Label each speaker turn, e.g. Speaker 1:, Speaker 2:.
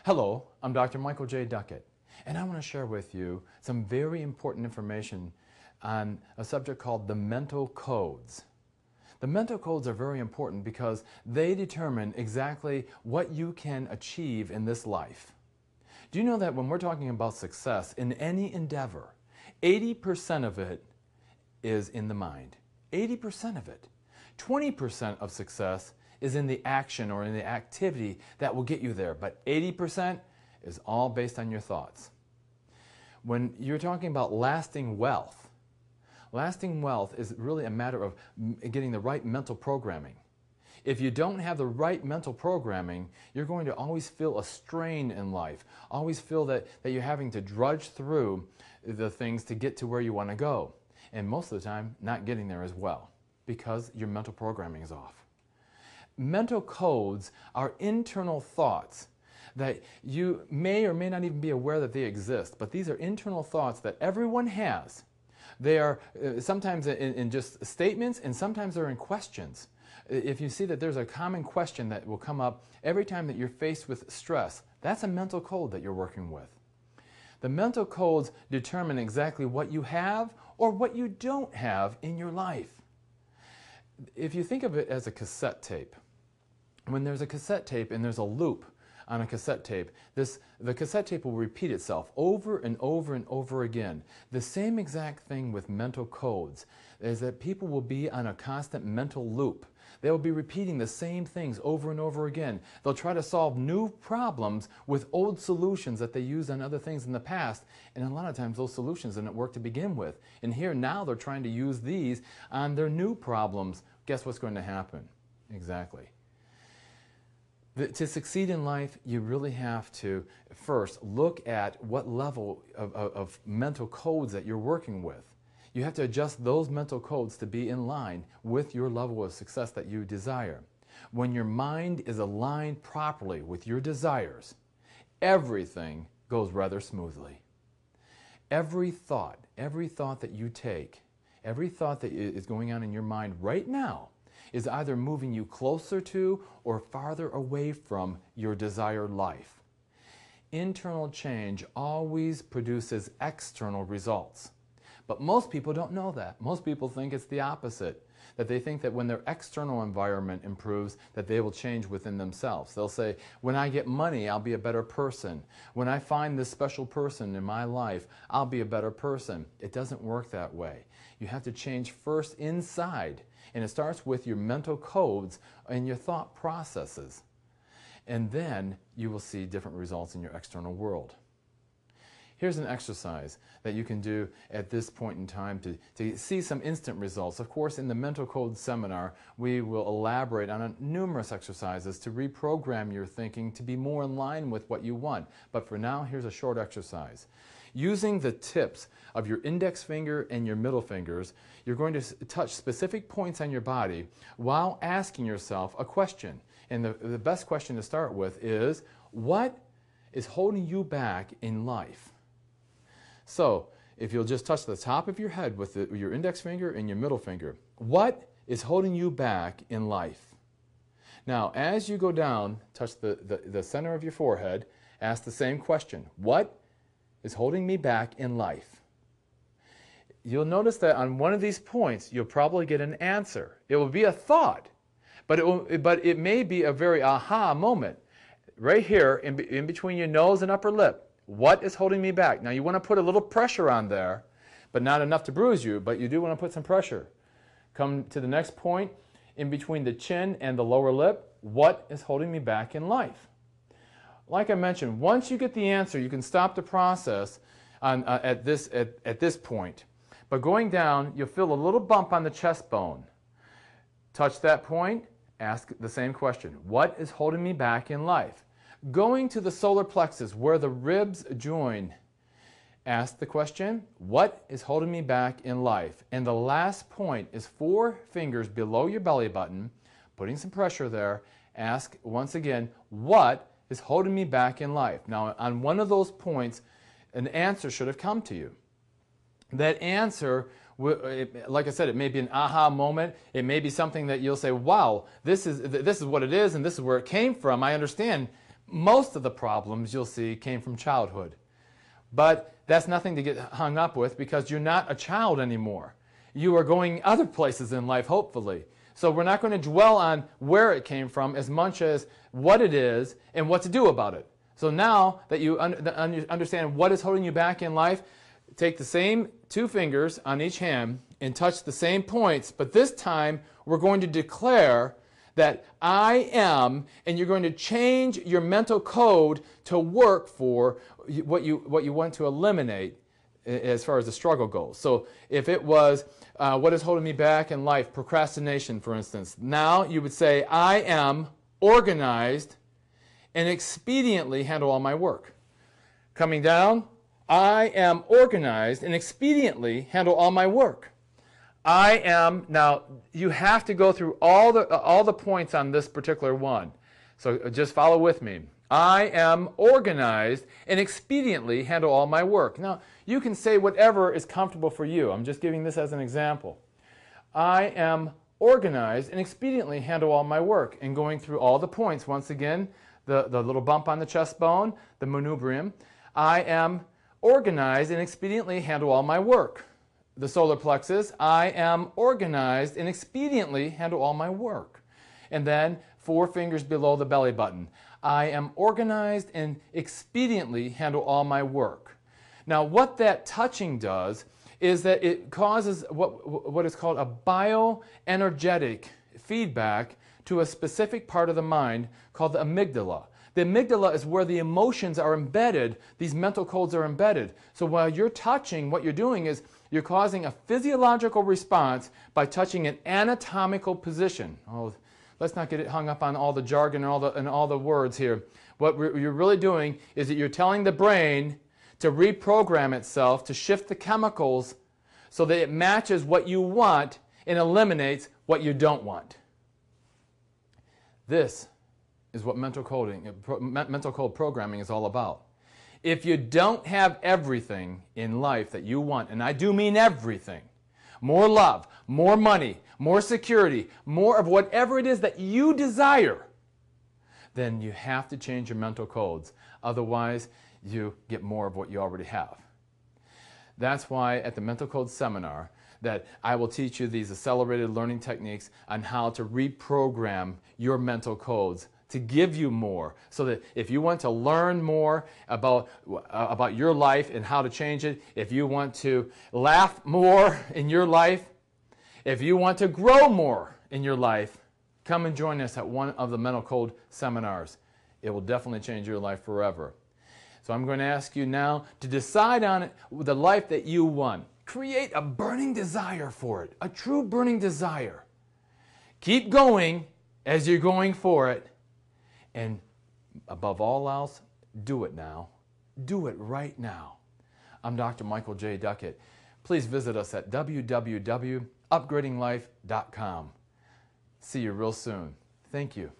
Speaker 1: Hello, I'm Dr. Michael J. Duckett, and I want to share with you some very important information on a subject called the mental codes. The mental codes are very important because they determine exactly what you can achieve in this life. Do you know that when we're talking about success in any endeavor, 80% of it is in the mind? 80% of it. 20% of success is in the action or in the activity that will get you there, but 80% is all based on your thoughts. When you're talking about lasting wealth is really a matter of getting the right mental programming. If you don't have the right mental programming, you're going to always feel a strain in life, always feel that you're having to drudge through the things to get to where you want to go. And most of the time, not getting there as well, because your mental programming is off. Mental codes are internal thoughts that you may or may not even be aware that they exist, but these are internal thoughts that everyone has. They are sometimes in just statements, and sometimes they're in questions. If you see that there's a common question that will come up every time that you're faced with stress, that's a mental code that you're working with. The mental codes determine exactly what you have or what you don't have in your life. If you think of it as a cassette tape, when there's a cassette tape and there's a loop on a cassette tape, the cassette tape will repeat itself over and over and over again. The same exact thing with mental codes is that people will be on a constant mental loop. They will be repeating the same things over and over again. They'll try to solve new problems with old solutions that they used on other things in the past, and a lot of times those solutions didn't work to begin with. And here now they're trying to use these on their new problems. Guess what's going to happen? Exactly. To succeed in life, you really have to first look at what level of mental codes that you're working with. You have to adjust those mental codes to be in line with your level of success that you desire. When your mind is aligned properly with your desires, everything goes rather smoothly. Every thought that you take, every thought that is going on in your mind right now is either moving you closer to or farther away from your desired life. Internal change always produces external results. But most people don't know that. Most people think it's the opposite, that they think that when their external environment improves, that they will change within themselves. They'll say, when I get money, I'll be a better person. When I find this special person in my life, I'll be a better person. It doesn't work that way. You have to change first inside, and it starts with your mental codes and your thought processes. And then you will see different results in your external world. Here's an exercise that you can do at this point in time to see some instant results. Of course, in the Mental Code Seminar, we will elaborate on numerous exercises to reprogram your thinking to be more in line with what you want. But for now, here's a short exercise. Using the tips of your index finger and your middle fingers, you're going to touch specific points on your body while asking yourself a question. And the best question to start with is, what is holding you back in life? So, if you'll just touch the top of your head with your index finger and your middle finger, what is holding you back in life? Now, as you go down, touch the center of your forehead, ask the same question. What is holding me back in life? You'll notice that on one of these points, you'll probably get an answer. It will be a thought, but it may be a very aha moment. Right here, in between your nose and upper lip. What is holding me back? Now you want to put a little pressure on there, but not enough to bruise you, but you do want to put some pressure. Come to the next point, in between the chin and the lower lip. What is holding me back in life? Like I mentioned, once you get the answer, you can stop the process at this point. But going down, you'll feel a little bump on the chest bone. Touch that point, ask the same question. What is holding me back in life? Going to the solar plexus where the ribs join, ask the question, what is holding me back in life? And the last point is 4 fingers below your belly button, putting some pressure there. Ask once again, what is holding me back in life? Now, on one of those points, an answer should have come to you. That answer, like I said, it may be an aha moment. It may be something that you'll say, wow, this is what it is and this is where it came from. I understand. most of the problems you'll see came from childhood. But that's nothing to get hung up with because you're not a child anymore. You are going other places in life, hopefully. So we're not going to dwell on where it came from as much as what it is and what to do about it. So now that you understand what is holding you back in life, take the same 2 fingers on each hand and touch the same points, but this time we're going to declare that I am, and you're going to change your mental code to work for what you want to eliminate as far as the struggle goes. So if it was what is holding me back in life, procrastination, for instance, now you would say, I am organized and expediently handle all my work. Coming down, I am organized and expediently handle all my work. I am, now you have to go through all the points on this particular one. So just follow with me. I am organized and expediently handle all my work. Now, you can say whatever is comfortable for you. I'm just giving this as an example. I am organized and expediently handle all my work. And going through all the points, once again, the little bump on the chest bone, the manubrium. I am organized and expediently handle all my work. The solar plexus, I am organized and expediently handle all my work. And then 4 fingers below the belly button. I am organized and expediently handle all my work. Now what that touching does is that it causes what is called a bioenergetic feedback to a specific part of the mind called the amygdala. The amygdala is where the emotions are embedded, these mental codes are embedded. So while you're touching, what you're doing is you're causing a physiological response by touching an anatomical position. Oh, let's not get it hung up on all the jargon and all the words here. What you're really doing is that you're telling the brain to reprogram itself, to shift the chemicals so that it matches what you want and eliminates what you don't want. This is what mental code programming is all about. If you don't have everything in life that you want, and I do mean everything, more love, more money, more security, more of whatever it is that you desire, then you have to change your mental codes. Otherwise, you get more of what you already have. That's why at the Mental Code Seminar that I will teach you these accelerated learning techniques on how to reprogram your mental codes to give you more, so that if you want to learn more about your life and how to change it, if you want to laugh more in your life, if you want to grow more in your life, come and join us at one of the Mental Code seminars. It will definitely change your life forever. So I'm going to ask you now to decide on the life that you want. Create a burning desire for it, a true burning desire. Keep going as you're going for it. And above all else, do it now. Do it right now. I'm Dr. Michael J. Duckett. Please visit us at www.upgradinglife.com. See you real soon. Thank you.